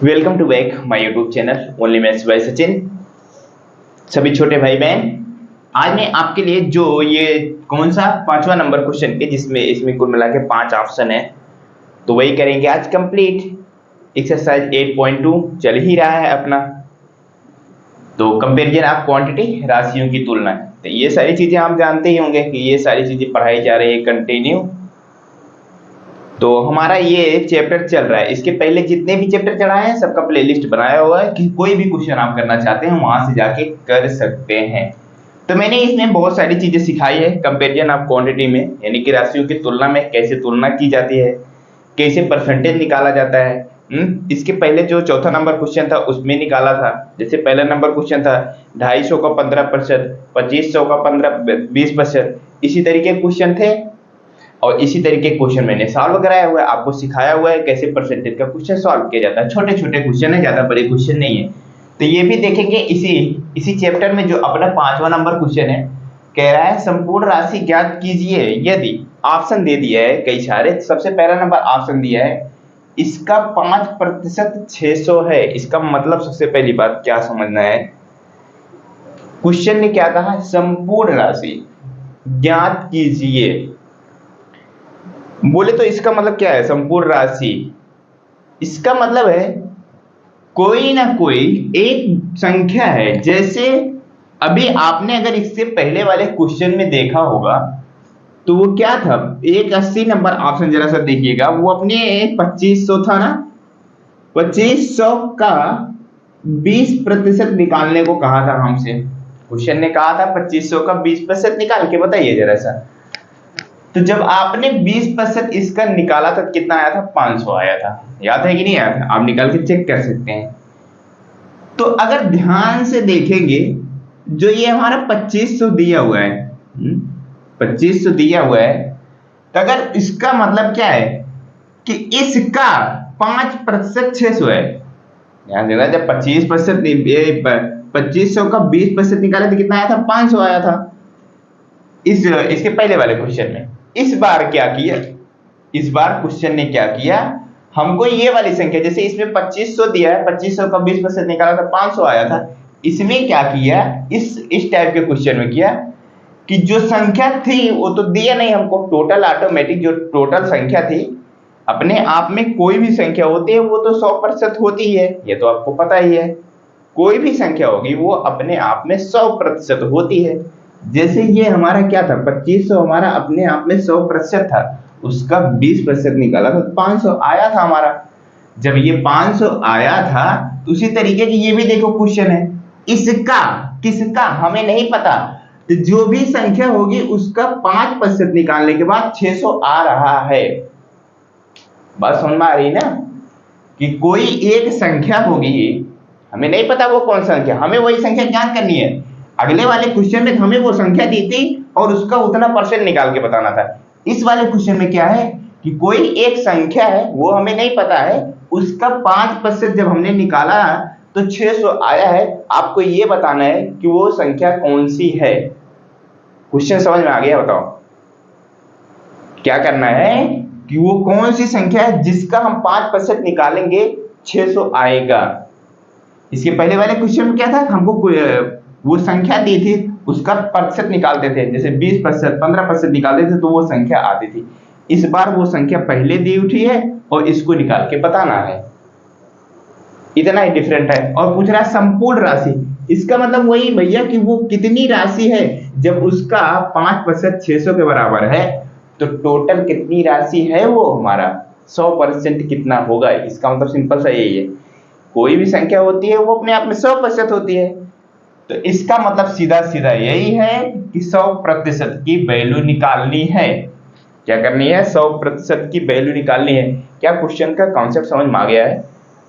Welcome to back my YouTube channel only maths by Sachin. सभी छोटे भाई बहन, आज मैं आपके लिए जो ये कौन सा पांचवा नंबर क्वेश्चन के जिसमें इसमें कुल मिला के 5 ऑप्शन है, तो वही करेंगे आज कंप्लीट। एक्सरसाइज 8.2 चल ही रहा है अपना, तो कंपेरिजन ऑफ क्वांटिटी, राशियों की तुलना। तो ये सारी चीजें आप जानते ही होंगे कि ये सारी चीजें पढ़ाई जा रही है कंटिन्यू। तो हमारा ये चैप्टर चल रहा है, इसके पहले जितने भी चैप्टर चढ़ाए हैं सबका प्लेलिस्ट बनाया हुआ है कि कोई भी क्वेश्चन आप करना चाहते हैं वहां से जाके कर सकते हैं। तो मैंने इसमें बहुत सारी चीजें सिखाई है कंपेरिजन ऑफ क्वांटिटी में, यानी कि राशियों की तुलना में कैसे तुलना की जाती है, कैसे परसेंटेज निकाला जाता है। इसके पहले जो चौथा नंबर क्वेश्चन था उसमें निकाला था। जैसे पहला नंबर क्वेश्चन था 250 का 15%, 2500 का 15-20%, इसी तरीके क्वेश्चन थे। और इसी तरीके क्वेश्चन मैंने सॉल्व कराया हुआ है, आपको सिखाया हुआ है कैसे परसेंटेज का क्वेश्चन सॉल्व किया जाता है। छोटे छोटे क्वेश्चन है, ज्यादा बड़े क्वेश्चन नहीं है। तो ये भी देखेंगे इसी चैप्टर में। जो अपना पांचवा नंबर क्वेश्चन है, कह रहा है संपूर्ण राशि ज्ञात कीजिए यदि, ऑप्शन दे दिया है कई सारे। सबसे पहला नंबर ऑप्शन दिया है, इसका 5% 600 है। इसका मतलब सबसे पहली बात क्या समझना है, क्वेश्चन ने क्या कहा, संपूर्ण राशि ज्ञात कीजिए। बोले तो इसका मतलब क्या है संपूर्ण राशि, इसका मतलब है कोई ना कोई एक संख्या है। जैसे अभी आपने अगर इससे पहले वाले क्वेश्चन में देखा होगा तो वो क्या था, एक 80 नंबर ऑप्शन जरा सा देखिएगा, वो अपने 2500 था ना, 2500 का 20% निकालने को कहा था हमसे। क्वेश्चन ने कहा था 2500 का 20% निकाल के बताइए जरा सा। तो जब आपने 20% इसका निकाला था कितना आया था, 500 आया था। याद है कि नहीं आया था, आप निकाल के चेक कर सकते हैं। तो अगर ध्यान से देखेंगे, जो ये हमारा 2500 दिया हुआ है, 2500 दिया हुआ है, तो अगर इसका मतलब क्या है कि इसका 5% 600 है। ध्यान देना, जब 2500 का 20% निकाले तो कितना आया था, 500 आया था इसके पहले वाले क्वेश्चन में। इस बार क्या किया, इस बार क्वेश्चन ने क्या किया, हमको ये वाली संख्या, जैसे इसमें 2500 दिया है, 2500 का 20% निकाला था 500 आया था। इसमें क्या किया, इस टाइप के क्वेश्चन में किया कि जो संख्या थी वो तो दिया नहीं हमको, टोटल ऑटोमेटिक जो टोटल संख्या थी, अपने आप में कोई भी संख्या होती है वो तो 100% होती है, ये तो आपको पता ही है। कोई भी संख्या होगी वो अपने आप में 100% होती है। जैसे ये हमारा क्या था, 2500 हमारा अपने आप में 100% था, उसका 20% निकाला तो 500 आया था हमारा। जब ये 500 आया था तो उसी तरीके की ये भी देखो क्वेश्चन है, इसका किसका हमें नहीं पता, तो जो भी संख्या होगी उसका 5% निकालने के बाद 600 आ रहा है। बात समझ में आ रही ना, कि कोई एक संख्या होगी, हमें नहीं पता वो कौन सा संख्या, हमें वही संख्या ज्ञात करनी है। अगले वाले क्वेश्चन में हमें वो संख्या दी थी और उसका उतना परसेंट निकाल के बताना था। इस वाले क्वेश्चन में क्या है कि कोई एक संख्या है, वो हमें नहीं पता है, उसका 5% जब हमने निकाला तो 600 आया है। आपको ये बताना है कि वो संख्या कौन सी है। क्वेश्चन समझ में आ गया, बताओ क्या करना है कि वो कौन सी संख्या है जिसका हम 5% निकालेंगे 600 आएगा। इसके पहले वाले क्वेश्चन में क्या था, हमको वो संख्या दी थी उसका प्रतिशत निकालते थे, जैसे 20% 15% निकालते थे तो वो संख्या आती थी। इस बार वो संख्या पहले दी उठी है और इसको निकाल के बताना है, इतना ही डिफरेंट है। और पूछ रहा है संपूर्ण राशि, इसका मतलब वही भैया कि वो कितनी राशि है, जब उसका 5% 600 के बराबर है तो टोटल कितनी राशि है वो हमारा 100% कितना होगा। इसका मतलब सिंपल सा यही है, कोई भी संख्या होती है वो अपने आप में 100% होती है। तो इसका मतलब सीधा सीधा यही है कि 100% की वैल्यू निकालनी है। क्या करनी है, 100% की वैल्यू निकालनी है। क्या क्वेश्चन का कॉन्सेप्ट समझ में आ गया है?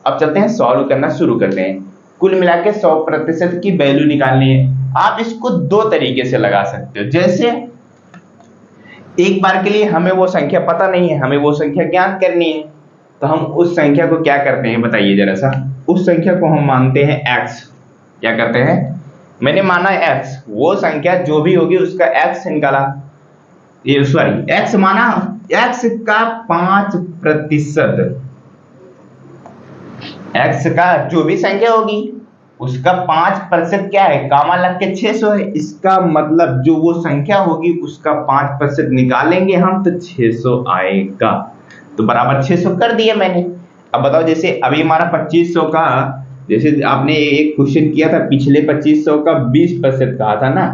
अब चलते हैं सॉल्व करना शुरू करते हैं। कुल मिला के 100% की वैल्यू निकालनी है। आप इसको दो तरीके से लगा सकते हो। जैसे एक बार के लिए हमें वो संख्या पता नहीं है, हमें वो संख्या ज्ञात करनी है, तो हम उस संख्या को क्या करते हैं बताइए जरा सा। उस संख्या को हम मानते हैं x। क्या करते हैं, मैंने माना x, वो संख्या जो भी होगी उसका x निकाला, ये सॉरी x माना, x का 5%, x का जो भी संख्या होगी उसका 5% क्या है, कामा लग के 600 है। इसका मतलब जो वो संख्या होगी उसका 5% निकालेंगे हम तो 600 आएगा। तो बराबर 600 कर दिया मैंने। अब बताओ, जैसे अभी हमारा 2500 का, जैसे आपने एक क्वेश्चन किया था पिछले 2500 का 20% कहा था ना।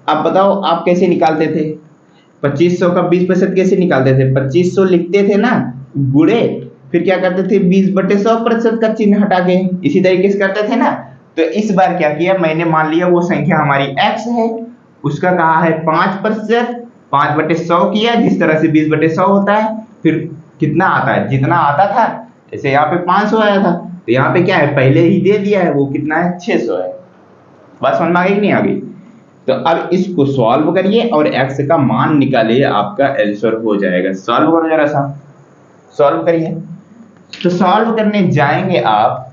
अब बताओ आप कैसे निकालते थे 2500 का 20% कैसे निकालते थे? 2500 लिखते थे ना गुणे, फिर क्या करते थे 20/100% का चिन्ह हटा के, इसी तरीके से करते थे ना। तो इस बार क्या किया मैंने, मान लिया वो संख्या हमारी x है, उसका कहा है 5%, 5/100 किया, जिस तरह से 20/100 होता है, फिर कितना आता है जितना आता था। जैसे यहाँ पे 500 आया था तो यहाँ पे क्या है पहले ही दे दिया है, वो कितना है 600 है। बात समझ में आ गई कि नहीं आ गई? तो अब इसको सॉल्व करिए और x का मान निकालिए, आपका आंसर हो जाएगा। सॉल्व करो जरा सा, सॉल्व करिए। तो सॉल्व करने जाएंगे आप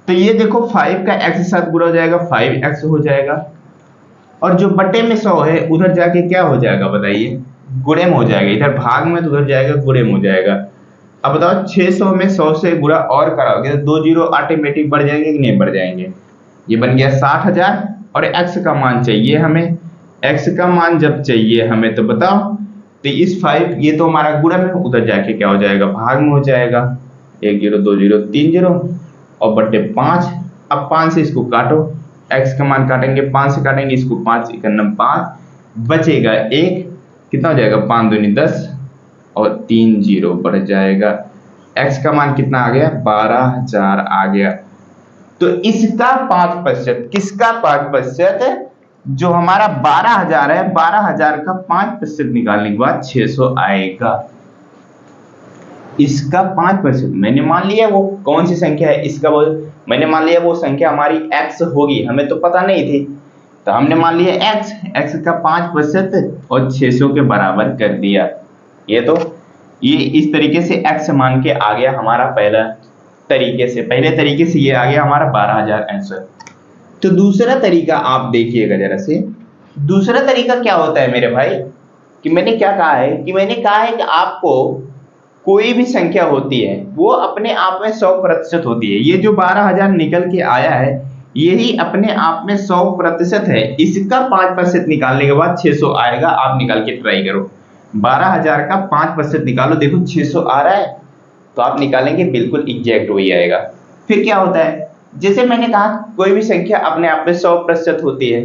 तो ये देखो 5 का x के साथ गुणा हो जाएगा, 5x हो जाएगा, और जो बटे में 100 है उधर जाके क्या हो जाएगा बताइए, गुणे में हो जाएगा। इधर भाग में तो उधर जाएगा गुणे में हो जाएगा। अब बताओ 600 में 100 से गुणा और कराओगे तो 2 जीरो ऑटोमेटिक बढ़ जाएंगे कि नहीं बढ़ जाएंगे? ये बन गया 60,000। और x का मान चाहिए हमें। x का मान जब चाहिए हमें तो बताओ, तो इस 5, ये तो हमारा गुणा में, उधर जाके क्या हो जाएगा भाग में हो जाएगा। 1 जीरो 2 जीरो 3 जीरो और बटे 5। अब 5 से इसको काटो, x का मान काटेंगे 5 से, काटेंगे इसको 5 1 5, बचेगा 1, कितना हो जाएगा 5 दूनी 10 और 3 जीरो बढ़ जाएगा। x का मान कितना आ गया 12,000 आ गया। तो इसका 5%, किसका 5%? जो हमारा 12,000 है, 12,000 का 5% निकालने के बाद 600 आएगा। इसका 5% मैंने मान लिया वो कौन सी संख्या है, इसका वो मैंने मान लिया वो संख्या हमारी x होगी, हमें तो पता नहीं थी, तो हमने मान लिया x का 5% और 600 के बराबर कर दिया। ये इस तरीके से x मान के आ गया हमारा पहले तरीके से ये आ गया हमारा 12,000 आंसर। तो दूसरा तरीका आप देखिएगा जरा से। दूसरा तरीका क्या होता है मेरे भाई, कि मैंने कहा है कि आपको कोई भी संख्या होती है वो अपने आप में 100% होती है। ये जो 12,000 निकल के आया है यही अपने आप में 100% है। इसका 5% निकालने के बाद 600 आएगा। आप निकाल के ट्राई करो, 12,000 का 5% निकालो, देखो 600 आ रहा है, तो आप निकालेंगे बिल्कुल एग्जैक्ट वही आएगा। फिर क्या होता है, जैसे मैंने कहा कोई भी संख्या अपने आप में 100% होती है।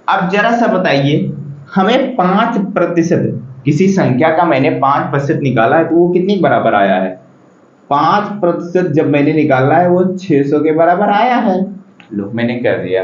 अब जरा सा बताइए, हमें 5%, किसी संख्या का मैंने 5% निकाला है तो वो कितनी बराबर आया है? 5% जब मैंने निकाला है वो 600 के बराबर आया है। लो मैंने कर दिया।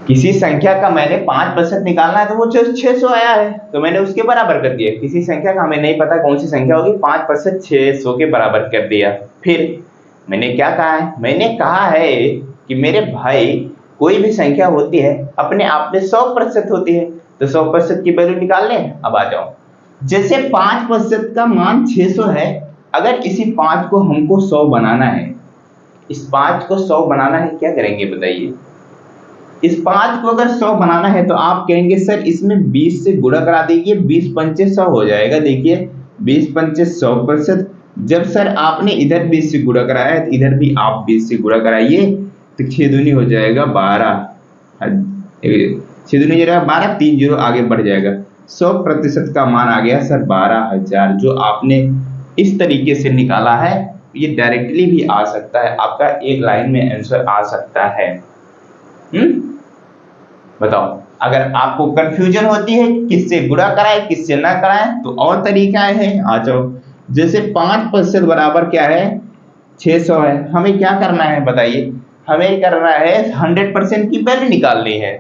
किसी संख्या का मैंने 5% निकालना है तो वो 600 आया है, तो मैंने उसके बराबर कर दिया। किसी संख्या का हमें नहीं पता कौन सी संख्या होगी, 5% 600 के बराबर कर दिया। फिर मैंने क्या कहा है, मैंने कहा है कि मेरे भाई कोई भी संख्या होती है अपने आप में 100% होती है, तो 100% की वैल्यू निकाल लें। अब आ जाओ, जैसे 5% का मान 600 है, अगर इसी 5 को हमको 100 बनाना है, इस 5 को 100 बनाना है, क्या करेंगे बताइए? इस 5 को अगर 100 बनाना है तो आप कहेंगे सर इसमें 20 से गुणा करा दीजिए, 20 पंचे 100 हो जाएगा। देखिए 20 पंचे 100%। जब सर आपने इधर 20 से गुणा कराया है तो इधर भी आप 20 से गुणा कराइए, तो 6 दूनी हो जाएगा 12, 6 दूनी हो जाएगा 12, 3 जीरो आगे बढ़ जाएगा। 100% का मान आ गया सर 12,000। जो आपने इस तरीके से निकाला है ये डायरेक्टली भी आ सकता है, आपका एक लाइन में आंसर आ सकता है। बताओ, अगर आपको कंफ्यूजन होती है किससे गुणा कराए किससे ना कराए तो और तरीका है। आ जाओ, जैसे 5% बराबर क्या है 600 है, हमें क्या करना है बताइए? हमें करना है 100% की वैल्यू निकालनी है।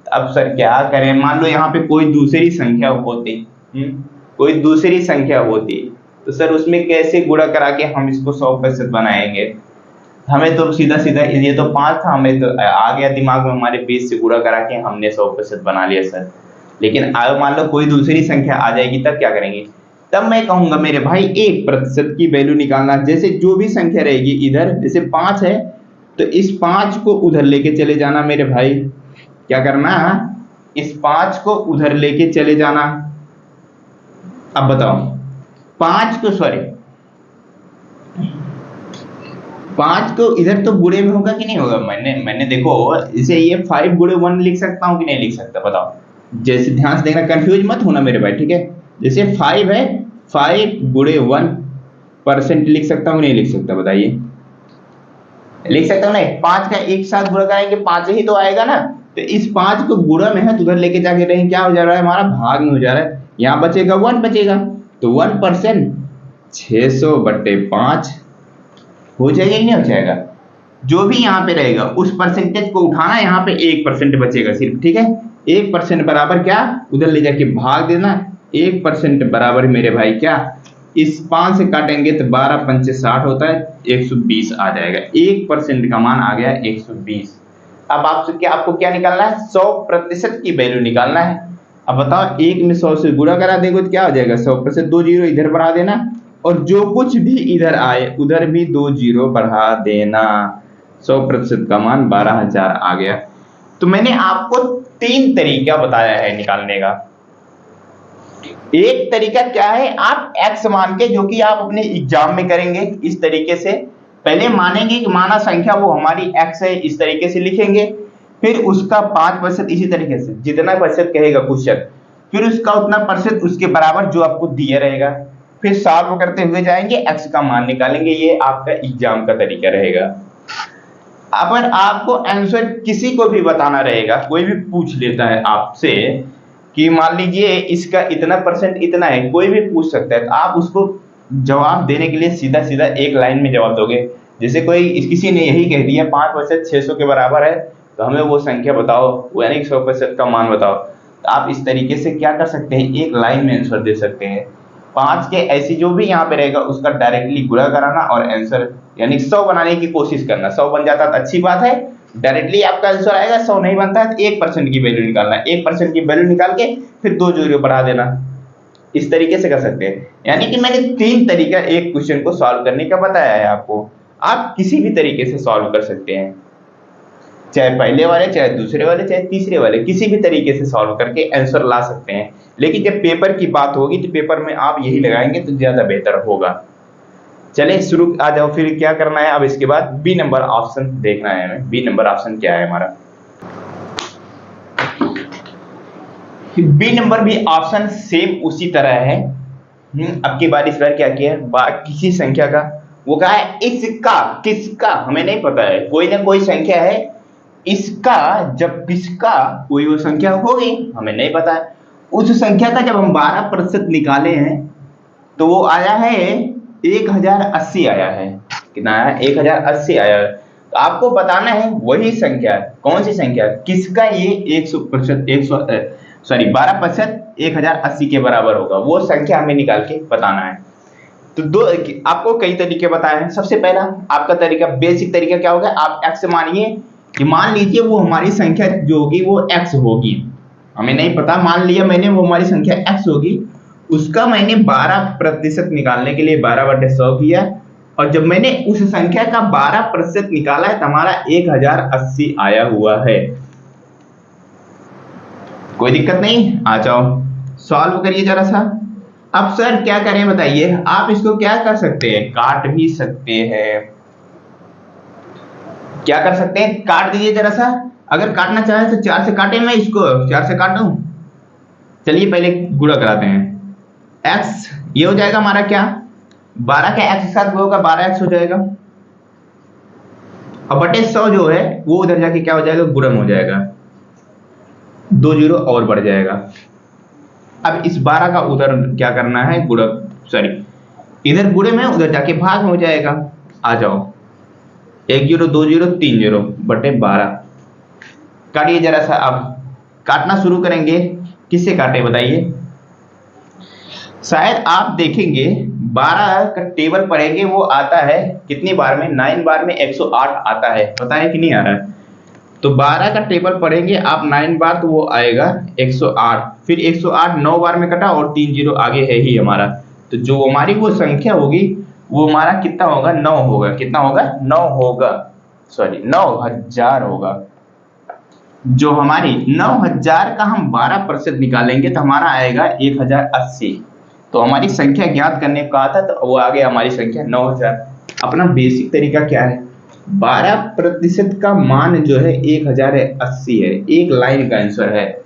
अब सर क्या करें, मान लो यहाँ पे कोई दूसरी संख्या होती, कोई दूसरी संख्या होती, तो सर उसमें कैसे गुणा करा के हम इसको 100% बनाएंगे? हमें तो सीधा सीधा ये तो 5 था, हमें तो आ गया दिमाग में हमारे 20 से गुणा करा के हमने 100% बना लिया सर। लेकिन मान लो कोई दूसरी संख्या आ जाएगी तब क्या करेंगे? तब मैं कहूंगा मेरे भाई 1% की वैल्यू निकालना। जैसे जो भी संख्या रहेगी इधर, जैसे 5 है तो इस 5 को उधर लेके चले जाना मेरे भाई। क्या करना, इस 5 को उधर लेके चले जाना। अब बताओ 5 को, सॉरी 5 को इधर तो गुणे में होगा कि नहीं होगा? मैंने देखो इसे ये 5 गुणे 1 लिख सकता हूँ कि नहीं लिख सकता बताओ? जैसे ध्यान से देखना, कंफ्यूज मत होना मेरे भाई, ठीक है? जैसे 5 है, 5 गुणे 1% लिख सकता हूँ नहीं लिख सकता? बताइए, लिख सकता हूँ नहीं? 5 का एक साथ गुणा कराएंगे 5 ही तो आएगा ना। तो इस 5 को गुणा में है तो उधर लेके जाके रहें, क्या हो जा रहा है हमारा? भाग में हो जा रहा है। यहाँ बचेगा 1 बचेगा, तो 1% 600/5 हो जाएगा कि नहीं हो जाएगा? जो भी यहाँ पे रहेगा उस परसेंटेज को उठाना, यहाँ पे 1% बचेगा सिर्फ, ठीक है? 1% बराबर क्या? उधर ले जाके भाग देना। 1% बराबर मेरे भाई क्या? इस 5 से काटेंगे तो 12 पंचे 60 होता है, 120 आ जाएगा। 1% का मान आ गया 120। अब आपको क्या निकालना है? 100% की वैल्यू निकालना है। अब बताओ, 1 में 100 से गुणा करा देंगे तो क्या हो जाएगा? 100%, 2 जीरो इधर बढ़ा देना, और जो कुछ भी इधर आए उधर भी 2 जीरो बढ़ा देना। 100% का मान 12,000 आ गया। तो मैंने आपको 3 तरीका बताया है निकालने का। एक तरीका क्या है? आप x मान के, जो कि आप अपने एग्जाम में करेंगे इस तरीके से, पहले मानेंगे कि माना संख्या वो हमारी x है, इस तरीके से लिखेंगे, फिर उसका 5% इसी तरीके से, जितना प्रतिशत कहेगा क्वेश्चन, फिर उसका उतना परसेंट उसके बराबर जो आपको दिया रहेगा, फिर सॉल्व करते हुए जाएंगे, x का मान निकालेंगे। ये आपका एग्जाम का तरीका रहेगा। अगर आपको आंसर किसी को भी बताना रहेगा, कोई भी पूछ लेता है आपसे कि मान लीजिए इसका इतना परसेंट इतना है, कोई भी पूछ सकता है, तो आप उसको जवाब देने के लिए सीधा सीधा एक लाइन में जवाब दोगे। जैसे किसी ने यही कह दिया 5% 600 के बराबर है, तो हमें वो संख्या बताओ, वो यानी 100% का मान बताओ। तो आप इस तरीके से क्या कर सकते हैं? एक लाइन में आंसर दे सकते हैं। 5 के ऐसी जो भी यहाँ पे रहेगा उसका डायरेक्टली गुणा कराना और आंसर यानी 100 बनाने की कोशिश करना। 100 बन जाता है तो अच्छी बात है, डायरेक्टली आपका आंसर आएगा। 100 नहीं बनता है तो 1% की वैल्यू निकालना है। 1% की वैल्यू निकाल के फिर 2 जीरो बढ़ा देना। इस तरीके से कर सकते हैं। यानी कि मैंने 3 तरीका एक क्वेश्चन को सॉल्व करने का बताया है आपको। आप किसी भी तरीके से सॉल्व कर सकते हैं, चाहे पहले वाले, चाहे दूसरे वाले, चाहे तीसरे वाले, किसी भी तरीके से सॉल्व करके आंसर ला सकते हैं। लेकिन जब पेपर की बात होगी तो पेपर में आप यही लगाएंगे तो ज्यादा बेहतर होगा। चले शुरू आ जाओ, फिर क्या करना है? अब इसके बाद बी नंबर ऑप्शन देखना है हमें। बी नंबर ऑप्शन क्या है हमारा? बी नंबर भी ऑप्शन सेम उसी तरह है। अब की बार इस बार क्या किया? किसी संख्या का, वो कहा है इसका, किसका हमें नहीं पता है, कोई ना कोई संख्या है, इसका जब किसका कोई वो संख्या होगी हमें नहीं पता है। उस संख्या का जब हम 12% निकाले हैं तो वो आया है 1080 आया है। कितना आया? 1080 आया है। तो आपको बताना है वही संख्या, कौन सी संख्या, किसका ये 12% 1080 के बराबर होगा, वो संख्या हमें निकाल के बताना है। तो आपको कई तरीके बताए हैं। सबसे पहला आपका तरीका, बेसिक तरीका क्या होगा? आप x मानिए कि मान लीजिए वो हमारी संख्या जो होगी वो x होगी, हमें नहीं पता, मान लिया मैंने वो हमारी संख्या x होगी, उसका मैंने 12% निकालने के लिए 12/100 किया, और जब मैंने उस संख्या का 12% निकाला है तो हमारा 1080 आया हुआ है। कोई दिक्कत नहीं, आ जाओ सॉल्व करिए जरा सा। अब सर क्या करें बताइए? आप इसको क्या कर सकते हैं? काट भी सकते हैं। क्या कर सकते हैं? काट दीजिए जरा सा। अगर काटना चाहे तो 4 से काटे, मैं इसको 4 से काटूं। चलिए पहले गुणा कराते हैं। x ये हो जाएगा हमारा क्या? 12 का x के साथ होगा 12x हो जाएगा, और बटे 100 जो है वो उधर जाके क्या हो जाएगा? गुणन हो जाएगा, 2 जीरो और बढ़ जाएगा। अब इस 12 का उधर क्या करना है? इधर गुणे में, उधर जाके भाग हो जाएगा। आ जाओ, 1 जीरो 2 जीरो 3 जीरो बटे 12। काटिए जरा सा। अब काटना शुरू करेंगे। किससे काटे बताइए? शायद आप देखेंगे 12 का टेबल पढ़ेंगे, वो आता है कितनी बार में? 9 बार में 108 आता है, पता है कि नहीं आ रहा है? तो 12 का टेबल पढ़ेंगे आप 9 बार तो वो आएगा 108, फिर 108 9 बार में कटा और 3 जीरो आगे है ही हमारा। तो जो हमारी वो संख्या होगी वो हमारा कितना होगा? 9 होगा। कितना होगा? 9 होगा, 9000 होगा। जो हमारी 9000 का हम 12% निकालेंगे तो हमारा आएगा 1080। तो हमारी संख्या ज्ञात करने को कहा था तो वो आ गया हमारी संख्या 9000। अपना बेसिक तरीका क्या है? 12% का मान जो है 1080 है, एक लाइन का आंसर है।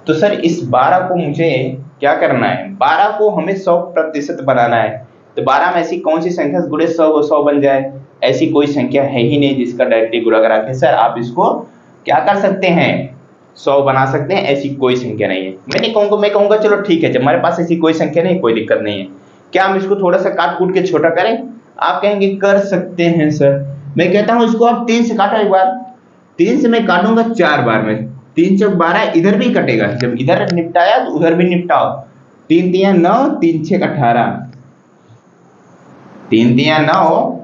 तो सर इस 12 को मुझे क्या करना है, 12 को हमें 100% बनाना है। तो 12 में ऐसी कौन सी संख्या गुणे 100 बन जाए? ऐसी कोई संख्या है ही नहीं जिसका डायरेक्टली गुणा करा के सर आप इसको क्या कर सकते हैं, 100 बना सकते हैं। ऐसी कोई संख्या नहीं है। मैं कहूंगा चलो ठीक है, जब हमारे पास ऐसी कोई संख्या नहीं, कोई दिक्कत नहीं है, क्या हम इसको थोड़ा सा काट कूट के छोटा करें? आप कहेंगे कर सकते हैं सर। मैं कहता हूं इसको आप 3 से काटो एक बार। 3 से मैं काटूंगा 4 बार में, 3 चौक 12, इधर भी कटेगा। जब इधर निपटाया तो उधर भी निपटाओ। 3 तिया 9, 3 छक 18, 3 तिया 9,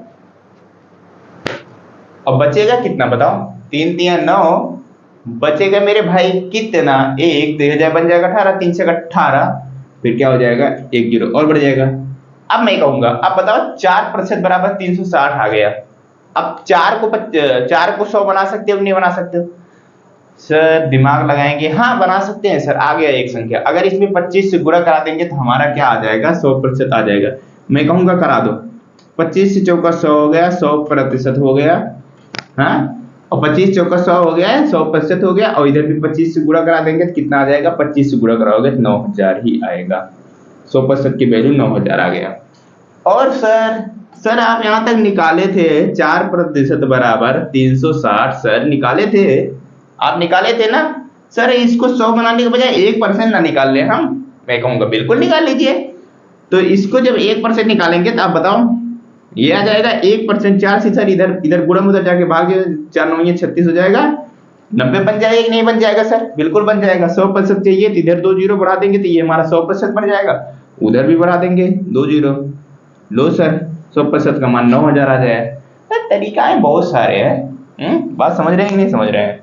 अब बचेगा कितना बताओ? 3 तिया 9, बचेगा मेरे भाई कितना? 1, तो यह बन जाएगा 18, 3 छक 18, फिर क्या हो जाएगा? 1 0 और बढ़ जाएगा। अब मैं कहूंगा, अब बताओ 4% बराबर 360 आ गया। अब 4 को 100 बना सकते हो नहीं बना सकते हो? सर दिमाग लगाएंगे, हाँ बना सकते हैं सर। आ गया एक संख्या, अगर इसमें 25 से गुणा करा देंगे तो हमारा क्या आ जाएगा? 100% आ जाएगा। मैं कहूंगा करा दो। 25 से चौका 100 हो गया, 100% हो गया। हाँ, और 25 चौका 100 हो गया, 100% हो गया। और इधर भी 25 से गुणा करा देंगे तो कितना आ जाएगा? 25 से गुणा कराओगे तो 9000 ही आएगा। 100% की वैल्यू 9000 आ गया। और सर आप यहां तक निकाले थे 4% बराबर 360, सर निकाले थे, आप निकाले थे ना सर। इसको 100 बनाने के बजाय 1% ना निकाल ले हम? मैं कहूंगा बिल्कुल निकाल लीजिए। तो इसको जब 1% निकालेंगे तो आप बताओ ये आ जाएगा 1%। 4 से सर इधर गुणा में उधर जाके भाग, 4 9 36 हो जाएगा। 90 बन जाएगा कि नहीं बन जाएगा सर? बिल्कुल बन जाएगा। 100% चाहिए तो इधर 2 जीरो बढ़ा देंगे तो ये हमारा 100% बन जाएगा। उधर भी बढ़ा देंगे 2 जीरो, लो सर 100% का मान 9000 आ जाए। तरीकाएं बहुत सारे हैं। बात समझ रहे हैं कि नहीं समझ रहे हैं?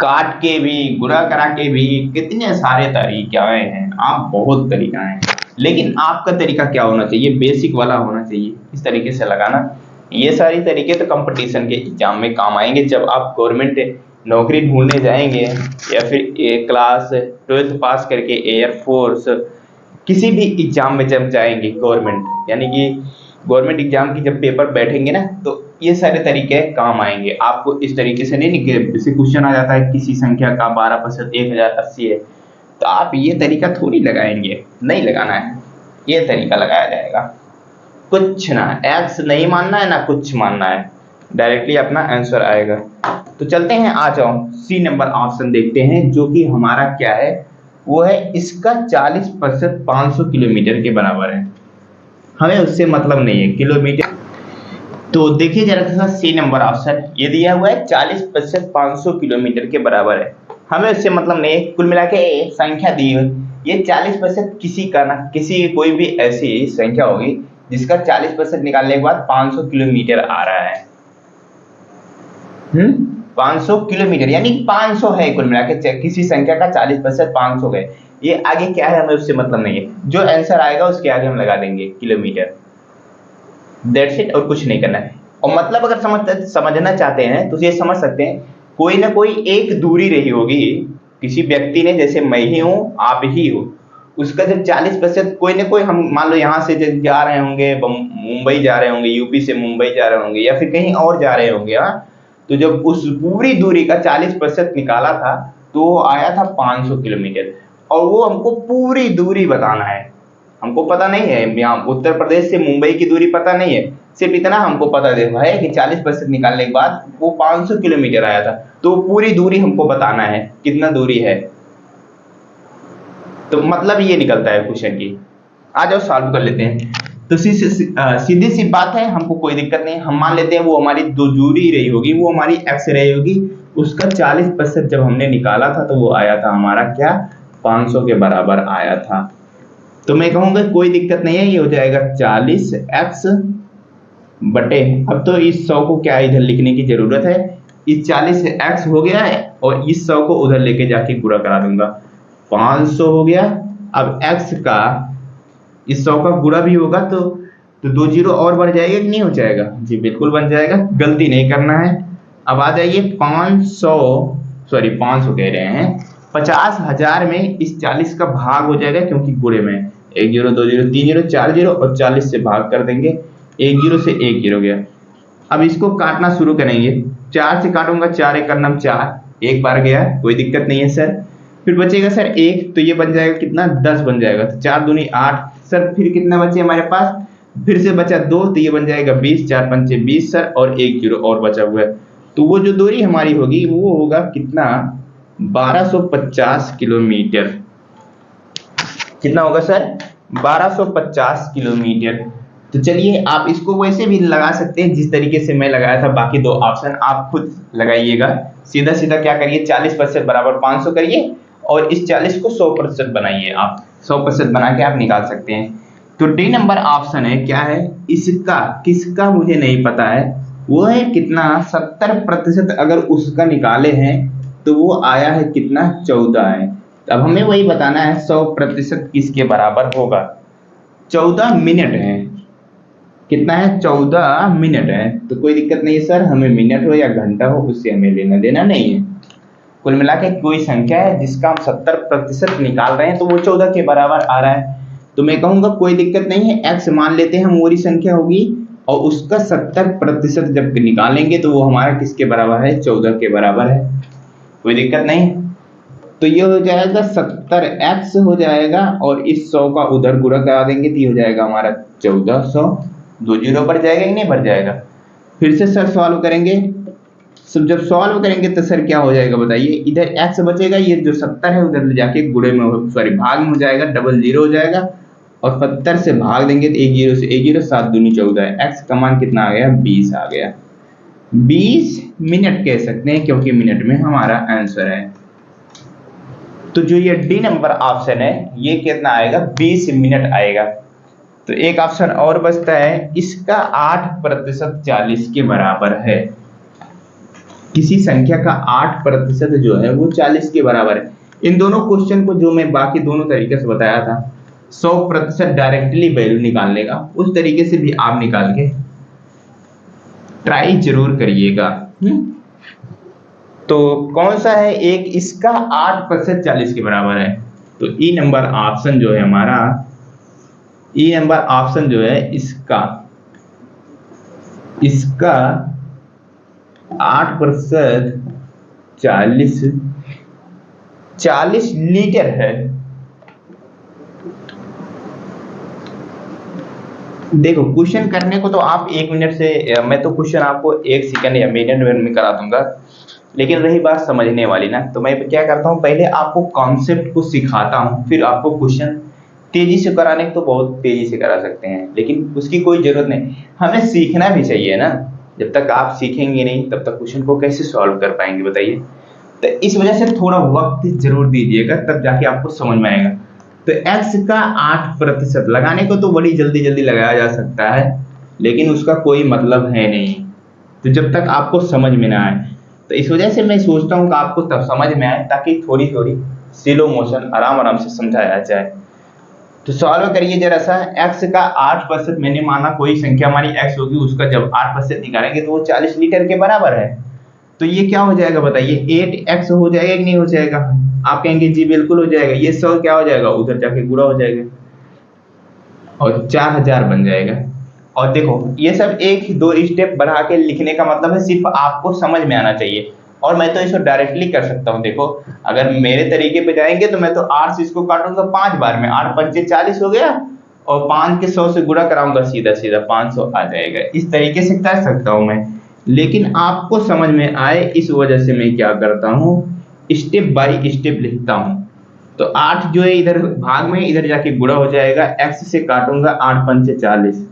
काट के भी, गुणा करा के भी, कितने सारे तरीके हैं। आप बहुत तरीका है, लेकिन आपका तरीका क्या होना चाहिए? बेसिक वाला होना चाहिए, इस तरीके से लगाना। ये सारी तरीके तो कंपटीशन के एग्जाम में काम आएंगे। जब आप गवर्नमेंट नौकरी ढूंढने जाएंगे या फिर क्लास 12th पास करके एयरफोर्स किसी भी एग्जाम में जब जाएंगे, गवर्नमेंट यानी कि गवर्नमेंट एग्जाम की जब पेपर बैठेंगे ना, तो ये सारे तरीके काम आएंगे आपको। इस तरीके से नहीं कि जैसे क्वेश्चन आ जाता है किसी संख्या का 12% 1080 है, तो आप ये तरीका थोड़ी लगाएंगे, नहीं लगाना है। ये तरीका लगाया जाएगा। कुछ ना एक्स नहीं मानना है ना कुछ मानना है, डायरेक्टली अपना आंसर आएगा। तो चलते हैं, आ जाओ सी नंबर ऑप्शन देखते हैं, जो कि हमारा क्या है, वो है इसका 40% 500 किलोमीटर के बराबर है। हमें उससे मतलब नहीं है किलोमीटर। तो देखिए जरा सी नंबर ऑप्शन, ये दिया हुआ है 40% 500 किलोमीटर के बराबर है। हमें उससे मतलब नहीं है। कुल मिला के संख्या दी हुई, ये 40% किसी का ना किसी कोई भी ऐसी संख्या होगी जिसका 40% निकालने के बाद 500 किलोमीटर आ रहा है। 500 किलोमीटर यानी 500 है। कुल मिला के किसी संख्या का 40% 500 है। ये आगे क्या है हमें उससे मतलब नहीं है। जो आंसर आएगा उसके आगे हम लगा देंगे किलोमीटर, दैट्स इट, और कुछ नहीं करना है। और मतलब अगर समझना चाहते हैं तो ये समझ सकते हैं, कोई ना कोई एक दूरी रही होगी किसी व्यक्ति ने, जैसे मैं ही हूं आप ही हो, उसका जब 40% कोई ना कोई, हम मान लो यहाँ से जा रहे होंगे मुंबई जा रहे होंगे, यूपी से मुंबई जा रहे होंगे या फिर कहीं और जा रहे होंगे, हाँ, तो जब उस पूरी दूरी का 40% निकाला था तो वो आया था 500 किलोमीटर। और वो हमको पूरी दूरी बताना है। हमको पता नहीं है यहाँ उत्तर प्रदेश से मुंबई की दूरी पता नहीं है, सिर्फ इतना हमको पता है कि 40% निकालने के बाद वो 500 किलोमीटर आया था। तो पूरी दूरी हमको बताना है कितना दूरी है। तो मतलब ये निकलता है क्वेश्चन की। आ जाओ सॉल्व कर लेते हैं। तो सीधी सी बात है, हमको कोई दिक्कत नहीं। हम मान लेते हैं वो हमारी जो दूरी रही होगी वो हमारी एक्स रही होगी, उसका 40% जब हमने निकाला था तो वो आया था हमारा क्या, 500 के बराबर आया था। तो मैं कहूंगा कोई दिक्कत नहीं है, ये हो जाएगा 40x बटे, अब तो इस 100 को क्या इधर लिखने की जरूरत है, इस 40x हो गया है और इस 100 को उधर लेके जाके गुणा करा दूंगा, 500 हो गया। अब x का इस 100 का गुणा भी होगा तो 2 जीरो और बढ़ जाएगा कि नहीं हो जाएगा? जी बिल्कुल बन जाएगा, गलती नहीं करना है। अब आ जाइए 500 कह रहे हैं, 50,000 में इस 40 का भाग हो जाएगा क्योंकि गुणे में 1 जीरो 2 जीरो 3 जीरो 4 जीरो और 40 से भाग कर देंगे। एक जीरो से एक जीरो गया। अब इसको काटना शुरू करेंगे, 4 से काटूंगा, 4 एक करना 4, एक बार गया, कोई दिक्कत नहीं है सर। फिर बचेगा सर एक, तो ये बन जाएगा कितना, 10 बन जाएगा, तो 4 दूनी 8 सर। फिर कितना बचे हमारे पास, फिर से बचा 2, तो ये बन जाएगा 20, 4 पंचे 20 सर, और एक जीरो और बचा हुआ है। तो वो जो दूरी हमारी होगी वो होगा कितना, 1250 किलोमीटर। कितना होगा सर, 1250 किलोमीटर। तो चलिए आप इसको वैसे भी लगा सकते हैं जिस तरीके से मैं लगाया था, बाकी दो ऑप्शन आप खुद लगाइएगा। सीधा सीधा क्या करिए, 40% बराबर 500 करिए और इस 40 को 100% बनाइए। आप 100% बना के आप निकाल सकते हैं। तो डी नंबर ऑप्शन है, क्या है इसका, किसका मुझे नहीं पता है, वो है कितना, 70%। अगर उसका निकाले हैं तो वो आया है कितना, 14 है। अब हमें वही बताना है 100% किसके बराबर होगा। 14 मिनट है, कितना है, 14 मिनट है। तो कोई दिक्कत नहीं है सर, हमें मिनट हो या घंटा हो उससे हमें लेना देना नहीं है। कुल मिला के कोई संख्या है जिसका हम 70% निकाल रहे हैं तो वो 14 के बराबर आ रहा है। तो मैं कहूंगा कोई दिक्कत नहीं है, x मान लेते हैं हम, वही संख्या होगी और उसका 70% जब निकालेंगे तो वो हमारा किसके बराबर है, 14 के बराबर है। कोई दिक्कत नहीं। तो ये हो जाएगा 70x हो जाएगा और इस 100 का उधर गुणा करा देंगे तो ये हो जाएगा हमारा 1400। 2 जीरो बढ़ जाएगा कि नहीं बढ़ जाएगा। फिर से सर सॉल्व करेंगे, सब जब सॉल्व करेंगे तो सर क्या हो जाएगा बताइए, इधर x बचेगा, ये जो 70 है उधर ले जाके गुणे में, सॉरी भाग में हो जाएगा, डबल जीरो हो जाएगा और 70 से भाग देंगे तो एक जीरो से एक जीरो, 7 दूनी 14 है। x का मान कितना आ गया, 20 आ गया। 20 मिनट कह सकते हैं क्योंकि मिनट में हमारा आंसर है। तो जो ये डी नंबर ऑप्शन है ये कितना आएगा, 20 मिनट आएगा। तो एक ऑप्शन और बचता है, इसका 8% 40 के बराबर है। किसी संख्या का 8% जो है वो 40 के बराबर है। इन दोनों क्वेश्चन को जो मैं बाकी दोनों तरीके से बताया था, 100% डायरेक्टली वैल्यू निकालने का, उस तरीके से भी आप निकाल के ट्राई जरूर करिएगा। तो कौन सा है एक, इसका 8% 40 के बराबर है। तो ई नंबर ऑप्शन जो है हमारा, ई नंबर ऑप्शन जो है इसका 8% 40 लीटर है। देखो क्वेश्चन करने को तो आप 1 मिनट से, मैं तो क्वेश्चन आपको 1 सेकंड या मिनट में करा दूंगा, लेकिन रही बात समझने वाली ना, तो मैं क्या करता हूँ, पहले आपको कॉन्सेप्ट को सिखाता हूँ, फिर आपको क्वेश्चन तेजी से कराने तो बहुत तेजी से करा सकते हैं, लेकिन उसकी कोई जरूरत नहीं, हमें सीखना भी चाहिए ना। जब तक आप सीखेंगे नहीं तब तक क्वेश्चन को कैसे सॉल्व कर पाएंगे बताइए। तो इस वजह से थोड़ा वक्त जरूर दीजिएगा, तब जाके आपको समझ में आएगा। तो x का 8% लगाने को तो बड़ी जल्दी जल्दी लगाया जा सकता है, लेकिन उसका कोई मतलब है नहीं, तो जब तक आपको समझ में ना आए। तो इस वजह से मैं सोचता हूँ कि आपको तब समझ में आए, ताकि थोड़ी थोड़ी स्लो मोशन आराम आराम से समझाया जाए। तो सॉल्व करिए जरा सा, x का 8%, मैंने माना कोई संख्या हमारी x होगी, उसका जब 8% निकालेंगे तो वो 40 लीटर के बराबर है। तो ये क्या हो जाएगा बताइए, 8x हो जाएगा कि नहीं हो जाएगा। आप कहेंगे जी बिल्कुल हो जाएगा। ये 100 क्या हो जाएगा, उधर जाके गुणा हो जाएगा और 4000 बन जाएगा। और देखो ये सब एक दो स्टेप बढ़ा के लिखने का मतलब है, सिर्फ आपको समझ में आना चाहिए। और मैं तो इसको डायरेक्टली कर सकता हूँ। देखो अगर मेरे तरीके पे जाएंगे तो मैं तो 8 से इसको काटूंगा 5 बार में, 8 पंचे 40 हो गया और 5 के 100 से गुणा कराऊंगा, सीधा सीधा 500 आ जाएगा। इस तरीके से कर सकता हूँ मैं, लेकिन आपको समझ में आए इस वजह से मैं क्या करता हूँ, स्टेप बाय स्टेप लिखता हूँ। तो 8 जो है इधर भाग में, इधर जाके गुणा हो जाएगा, x से काटूंगा 8 पंचे 40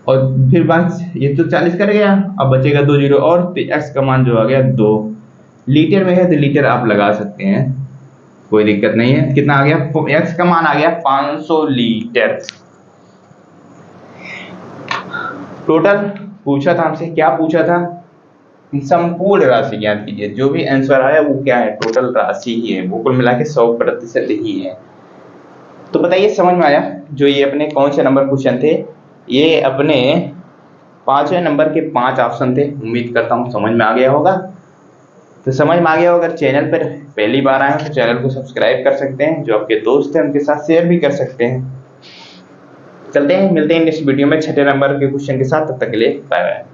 और फिर बस ये तो 40 कर गया, अब बचेगा 2 जीरो और, तो x का मान जो आ गया 2 लीटर में है, तो लीटर आप लगा सकते हैं, कोई दिक्कत नहीं है। कितना आ गया, x का मान आ गया 500 लीटर। टोटल पूछा था हमसे, क्या पूछा था, संपूर्ण राशि ज्ञात कीजिए। जो भी आंसर आया वो क्या है, टोटल राशि ही है, वो कुल मिला के 100% ही है। तो बताइए समझ में आया। जो ये अपने कौन से नंबर क्वेश्चन थे, ये अपने 5वें नंबर के 5 ऑप्शन थे। उम्मीद करता हूँ समझ में आ गया होगा। तो समझ में आ गया हो, अगर चैनल पर पहली बार आए हो तो चैनल को सब्सक्राइब कर सकते हैं, जो आपके दोस्त हैं उनके साथ शेयर भी कर सकते हैं। चलते हैं, मिलते हैं नेक्स्ट वीडियो में छठे नंबर के क्वेश्चन के साथ। तब तक के लिए बाय बाय।